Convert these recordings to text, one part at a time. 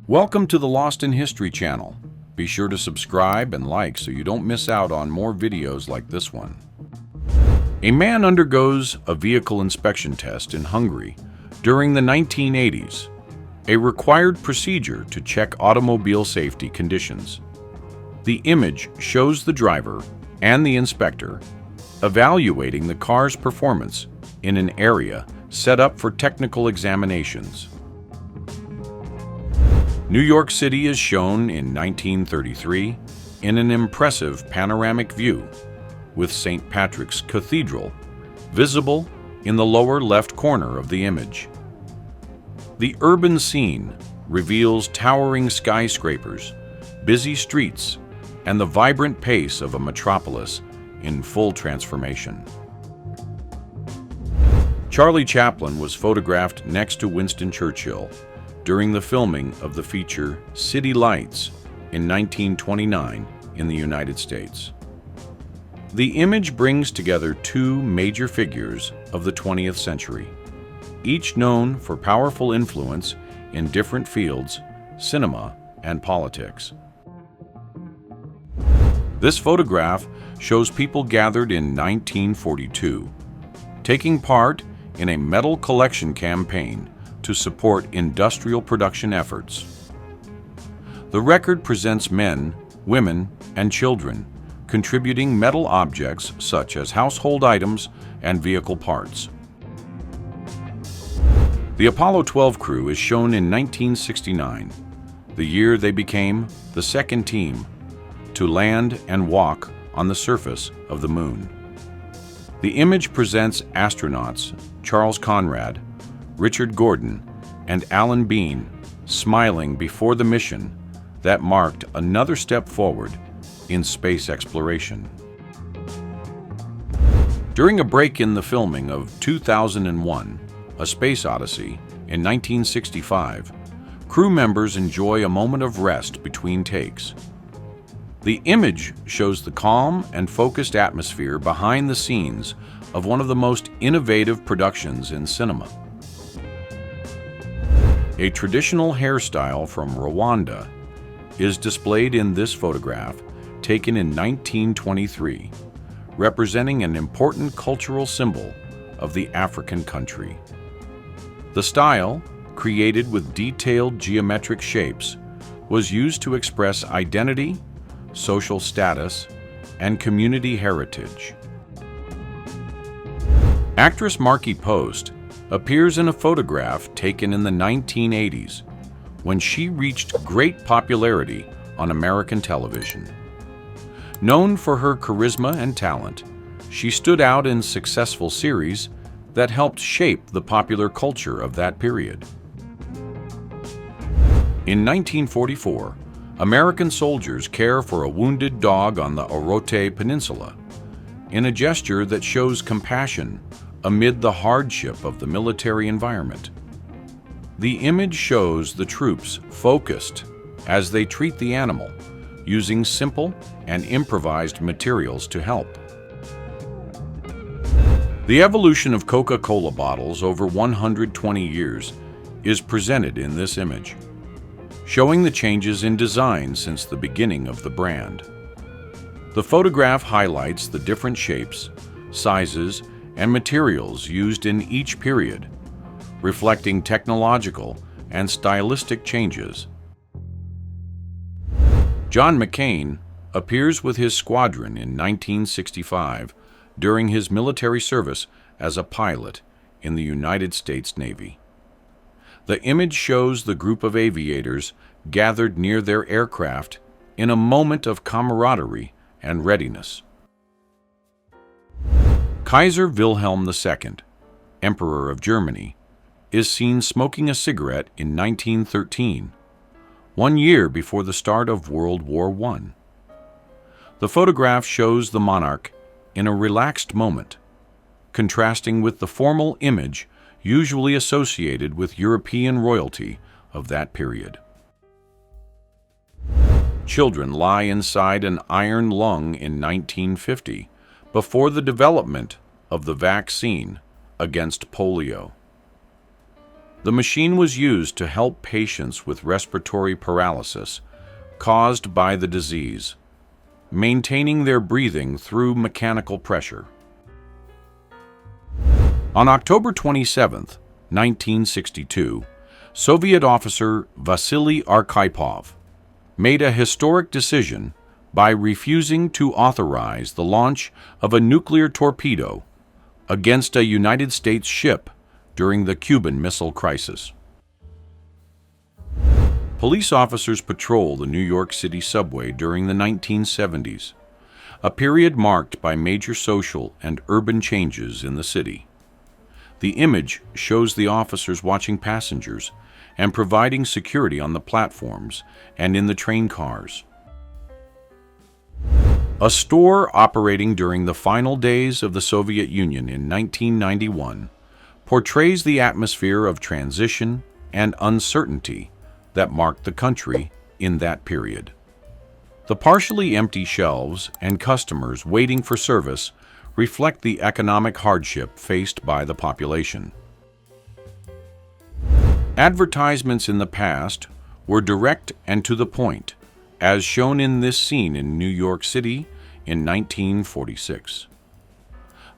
Welcome to the Lost in History channel. Be sure to subscribe and like so you don't miss out on more videos like this one. A man undergoes a vehicle inspection test in Hungary during the 1980s, a required procedure to check automobile safety conditions. The image shows the driver and the inspector evaluating the car's performance in an area set up for technical examinations. New York City is shown in 1933 in an impressive panoramic view, with St. Patrick's Cathedral visible in the lower left corner of the image. The urban scene reveals towering skyscrapers, busy streets, and the vibrant pace of a metropolis in full transformation. Charlie Chaplin was photographed next to Winston Churchill during the filming of the feature City Lights in 1929 in the United States. The image brings together two major figures of the 20th century, each known for powerful influence in different fields, cinema and politics. This photograph shows people gathered in 1942, taking part in a medal collection campaign to support industrial production efforts. The record presents men, women, and children contributing metal objects such as household items and vehicle parts. The Apollo 12 crew is shown in 1969, the year they became the second team to land and walk on the surface of the moon. The image presents astronauts Charles Conrad, Richard Gordon, and Alan Bean smiling before the mission that marked another step forward in space exploration. During a break in the filming of 2001, A Space Odyssey, in 1965, crew members enjoy a moment of rest between takes. The image shows the calm and focused atmosphere behind the scenes of one of the most innovative productions in cinema. A traditional hairstyle from Rwanda is displayed in this photograph taken in 1923, representing an important cultural symbol of the African country. The style, created with detailed geometric shapes, was used to express identity, social status, and community heritage. Actress Markie Post appears in a photograph taken in the 1980s when she reached great popularity on American television. Known for her charisma and talent, she stood out in successful series that helped shape the popular culture of that period. In 1944, American soldiers care for a wounded dog on the Orote Peninsula in a gesture that shows compassion amid the hardship of the military environment. The image shows the troops focused as they treat the animal, using simple and improvised materials to help. The evolution of Coca-Cola bottles over 120 years is presented in this image, showing the changes in design since the beginning of the brand. The photograph highlights the different shapes, sizes, and materials used in each period, reflecting technological and stylistic changes. John McCain appears with his squadron in 1965 during his military service as a pilot in the United States Navy. The image shows the group of aviators gathered near their aircraft in a moment of camaraderie and readiness. Kaiser Wilhelm II, Emperor of Germany, is seen smoking a cigarette in 1913, 1 year before the start of World War I. The photograph shows the monarch in a relaxed moment, contrasting with the formal image usually associated with European royalty of that period. Children lie inside an iron lung in 1950 before the development of the vaccine against polio. The machine was used to help patients with respiratory paralysis caused by the disease, maintaining their breathing through mechanical pressure. On October 27, 1962, Soviet officer Vasily Arkhipov made a historic decision by refusing to authorize the launch of a nuclear torpedo against a United States ship during the Cuban Missile Crisis. Police officers patrol the New York City subway during the 1970s, a period marked by major social and urban changes in the city. The image shows the officers watching passengers and providing security on the platforms and in the train cars. A store operating during the final days of the Soviet Union in 1991 portrays the atmosphere of transition and uncertainty that marked the country in that period. The partially empty shelves and customers waiting for service reflect the economic hardship faced by the population. Advertisements in the past were direct and to the point, as shown in this scene in New York City in 1946.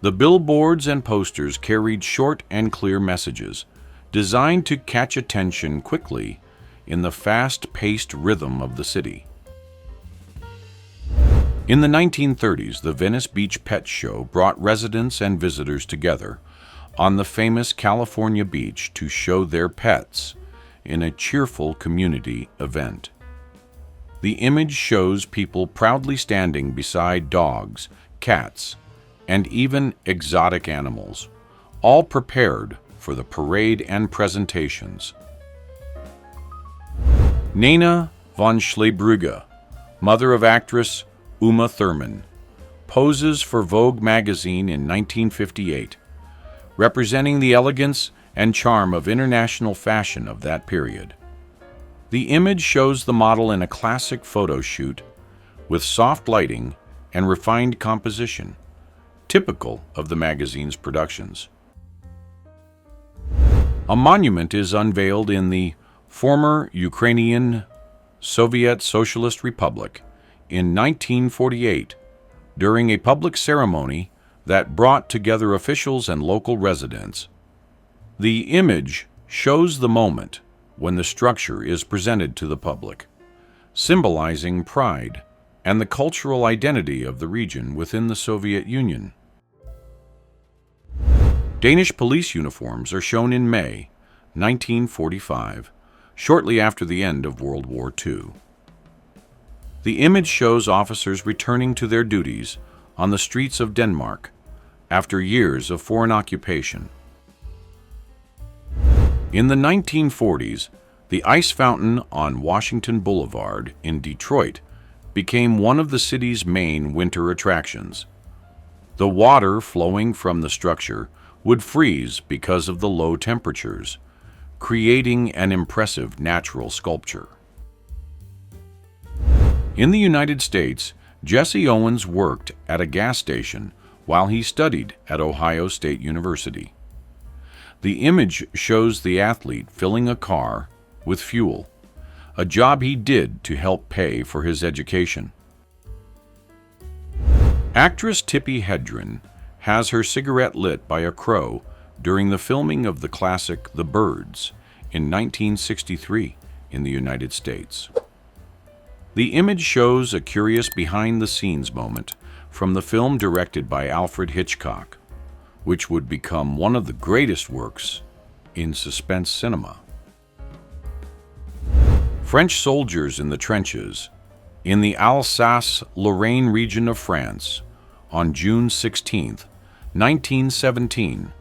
The billboards and posters carried short and clear messages designed to catch attention quickly in the fast-paced rhythm of the city. In the 1930s, the Venice Beach Pet Show brought residents and visitors together on the famous California beach to show their pets in a cheerful community event. The image shows people proudly standing beside dogs, cats, and even exotic animals, all prepared for the parade and presentations. Nena von Schlebrügge, mother of actress Uma Thurman, poses for Vogue magazine in 1958, representing the elegance and charm of international fashion of that period. The image shows the model in a classic photo shoot with soft lighting and refined composition, typical of the magazine's productions. A monument is unveiled in the former Ukrainian Soviet Socialist Republic in 1948 during a public ceremony that brought together officials and local residents. The image shows the moment when the structure is presented to the public, symbolizing pride and the cultural identity of the region within the Soviet Union. Danish police uniforms are shown in May 1945, shortly after the end of World War II. The image shows officers returning to their duties on the streets of Denmark after years of foreign occupation. In the 1940s, the ice fountain on Washington Boulevard in Detroit became one of the city's main winter attractions. The water flowing from the structure would freeze because of the low temperatures, creating an impressive natural sculpture. In the United States, Jesse Owens worked at a gas station while he studied at Ohio State University. The image shows the athlete filling a car with fuel, a job he did to help pay for his education. Actress Tippi Hedren has her cigarette lit by a crow during the filming of the classic The Birds in 1963 in the United States. The image shows a curious behind-the-scenes moment from the film directed by Alfred Hitchcock, which would become one of the greatest works in suspense cinema. French soldiers in the trenches in the Alsace-Lorraine region of France on June 16, 1917,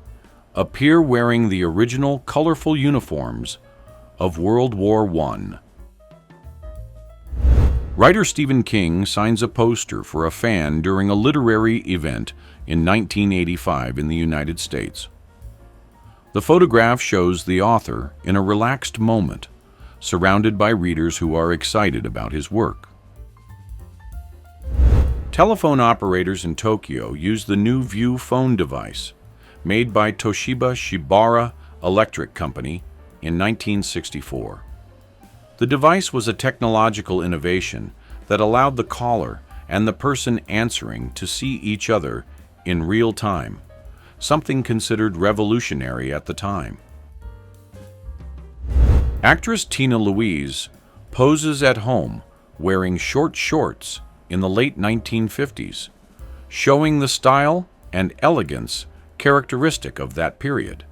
appear wearing the original colorful uniforms of World War I. Writer Stephen King signs a poster for a fan during a literary event in 1985 in the United States. The photograph shows the author in a relaxed moment, surrounded by readers who are excited about his work. Telephone operators in Tokyo use the new View phone device, made by Toshiba Shibara Electric Company, in 1964. The device was a technological innovation that allowed the caller and the person answering to see each other in real time, something considered revolutionary at the time. Actress Tina Louise poses at home wearing short shorts in the late 1950s, showing the style and elegance characteristic of that period.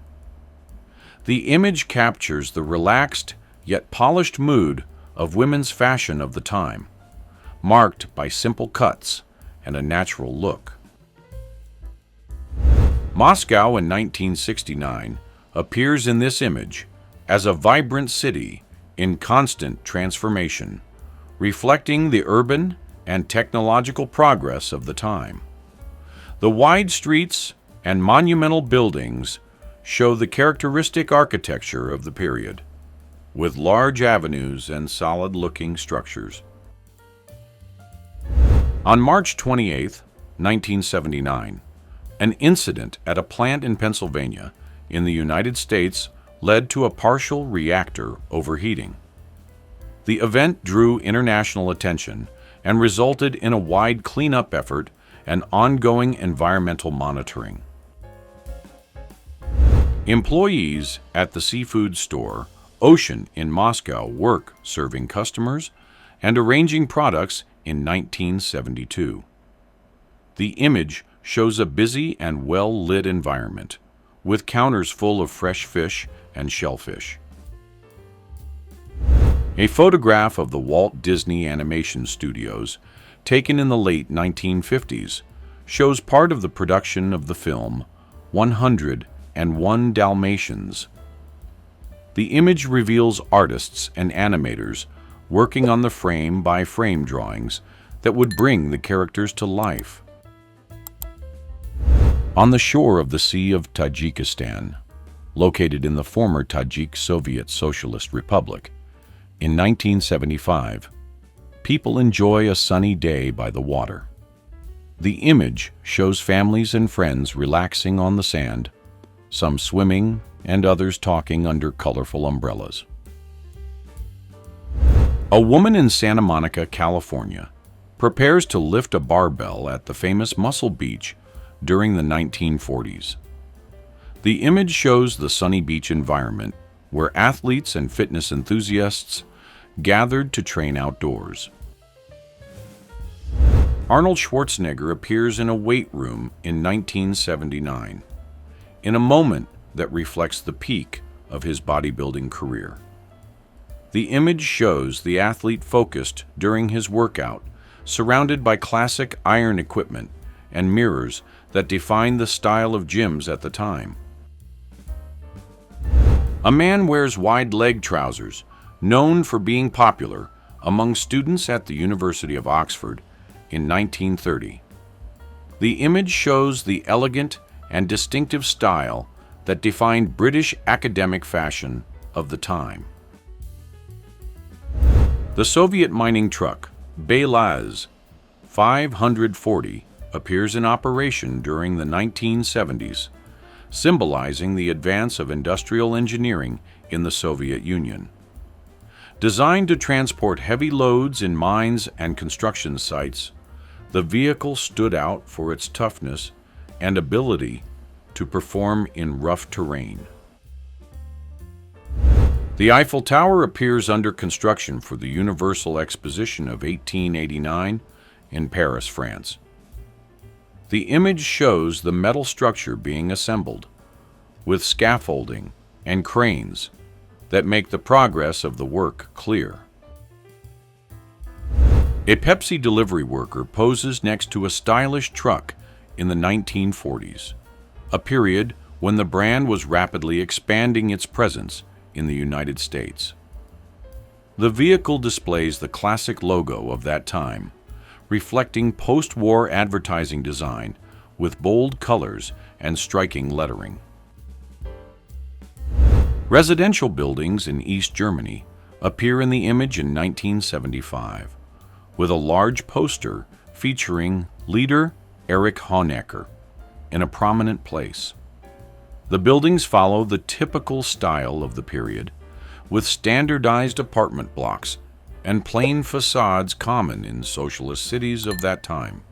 The image captures the relaxed yet polished mood of women's fashion of the time, marked by simple cuts and a natural look. Moscow in 1969 appears in this image as a vibrant city in constant transformation, reflecting the urban and technological progress of the time. The wide streets and monumental buildings show the characteristic architecture of the period, with large avenues and solid-looking structures. On March 28, 1979, an incident at a plant in Pennsylvania in the United States led to a partial reactor overheating. The event drew international attention and resulted in a wide cleanup effort and ongoing environmental monitoring. Employees at the seafood store Ocean in Moscow work serving customers and arranging products in 1972. The image shows a busy and well-lit environment, with counters full of fresh fish and shellfish. A photograph of the Walt Disney Animation Studios, taken in the late 1950s, shows part of the production of the film 101 Dalmatians. The image reveals artists and animators working on the frame-by-frame drawings that would bring the characters to life. On the shore of the Sea of Tajikistan, located in the former Tajik Soviet Socialist Republic, in 1975, people enjoy a sunny day by the water. The image shows families and friends relaxing on the sand, some swimming and others talking under colorful umbrellas. A woman in Santa Monica, California, prepares to lift a barbell at the famous Muscle Beach during the 1940s. The image shows the sunny beach environment where athletes and fitness enthusiasts gathered to train outdoors. Arnold Schwarzenegger appears in a weight room in 1979, in a moment that reflects the peak of his bodybuilding career. The image shows the athlete focused during his workout, surrounded by classic iron equipment and mirrors that defined the style of gyms at the time. A man wears wide leg trousers, known for being popular among students at the University of Oxford in 1930. The image shows the elegant and distinctive style that defined British academic fashion of the time. The Soviet mining truck BelAZ 540 appears in operation during the 1970s, symbolizing the advance of industrial engineering in the Soviet Union. Designed to transport heavy loads in mines and construction sites, the vehicle stood out for its toughness and ability to perform in rough terrain. The Eiffel Tower appears under construction for the Universal Exposition of 1889 in Paris, France. The image shows the metal structure being assembled, with scaffolding and cranes that make the progress of the work clear. A Pepsi delivery worker poses next to a stylish truck in the 1940s, a period when the brand was rapidly expanding its presence in the United States. The vehicle displays the classic logo of that time, reflecting post-war advertising design with bold colors and striking lettering. Residential buildings in East Germany appear in the image in 1975, with a large poster featuring leader Erich Honecker in a prominent place. The buildings follow the typical style of the period with standardized apartment blocks and plain facades common in socialist cities of that time.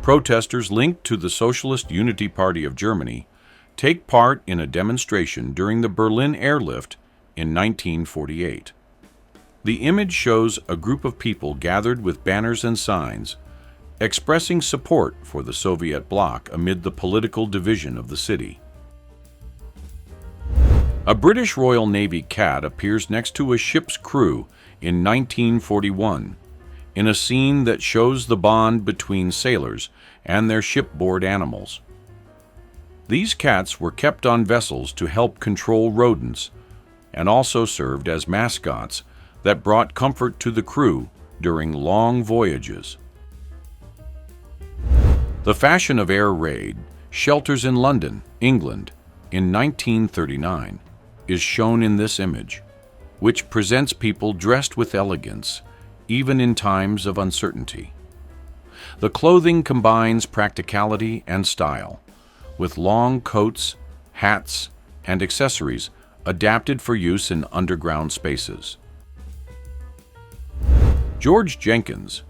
Protesters linked to the Socialist Unity Party of Germany take part in a demonstration during the Berlin airlift in 1948. The image shows a group of people gathered with banners and signs expressing support for the Soviet bloc amid the political division of the city. A British Royal Navy cat appears next to a ship's crew in 1941 in a scene that shows the bond between sailors and their shipboard animals. These cats were kept on vessels to help control rodents and also served as mascots that brought comfort to the crew during long voyages. The fashion of air raid shelters in London, England, in 1939 is shown in this image, which presents people dressed with elegance, even in times of uncertainty. The clothing combines practicality and style, with long coats, hats, and accessories adapted for use in underground spaces. George Jenkins,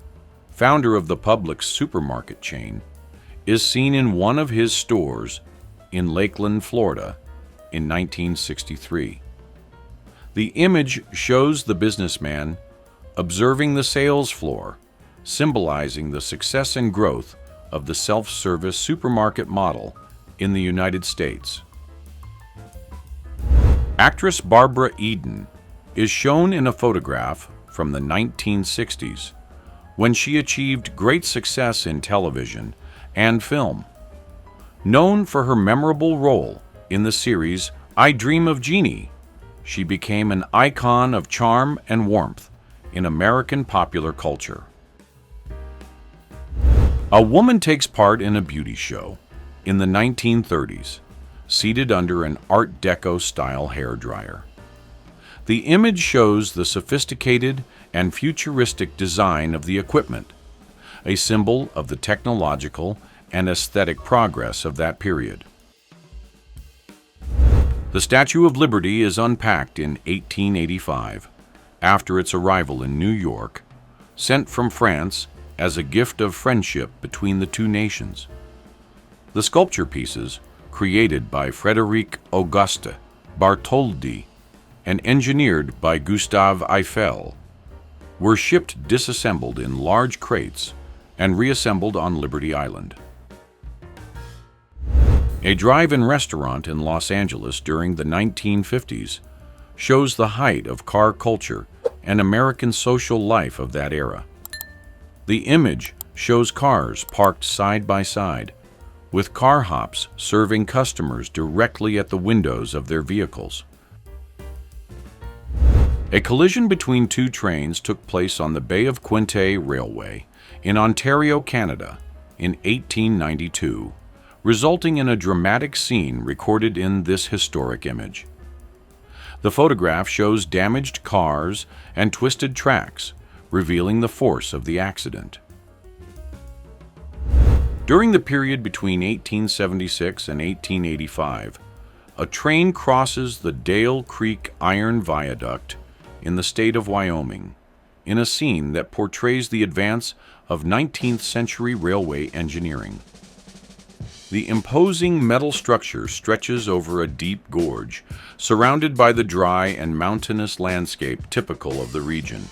founder of the Publix supermarket chain, is seen in one of his stores in Lakeland, Florida, in 1963. The image shows the businessman observing the sales floor, symbolizing the success and growth of the self-service supermarket model in the United States. Actress Barbara Eden is shown in a photograph from the 1960s when she achieved great success in television and film. Known for her memorable role in the series I Dream of Jeannie, she became an icon of charm and warmth in American popular culture. A woman takes part in a beauty show in the 1930s, seated under an Art Deco-style hairdryer. The image shows the sophisticated and futuristic design of the equipment, a symbol of the technological and aesthetic progress of that period. The Statue of Liberty is unpacked in 1885, after its arrival in New York, sent from France as a gift of friendship between the two nations. The sculpture pieces, created by Frédéric Auguste Bartholdi and engineered by Gustave Eiffel, were shipped disassembled in large crates and reassembled on Liberty Island. A drive-in restaurant in Los Angeles during the 1950s shows the height of car culture and American social life of that era. The image shows cars parked side by side, with car hops serving customers directly at the windows of their vehicles. A collision between two trains took place on the Bay of Quinte Railway in Ontario, Canada, in 1892, resulting in a dramatic scene recorded in this historic image. The photograph shows damaged cars and twisted tracks, revealing the force of the accident. During the period between 1876 and 1885, a train crosses the Dale Creek Iron Viaduct in the state of Wyoming, in a scene that portrays the advance of 19th century railway engineering. The imposing metal structure stretches over a deep gorge, surrounded by the dry and mountainous landscape typical of the region.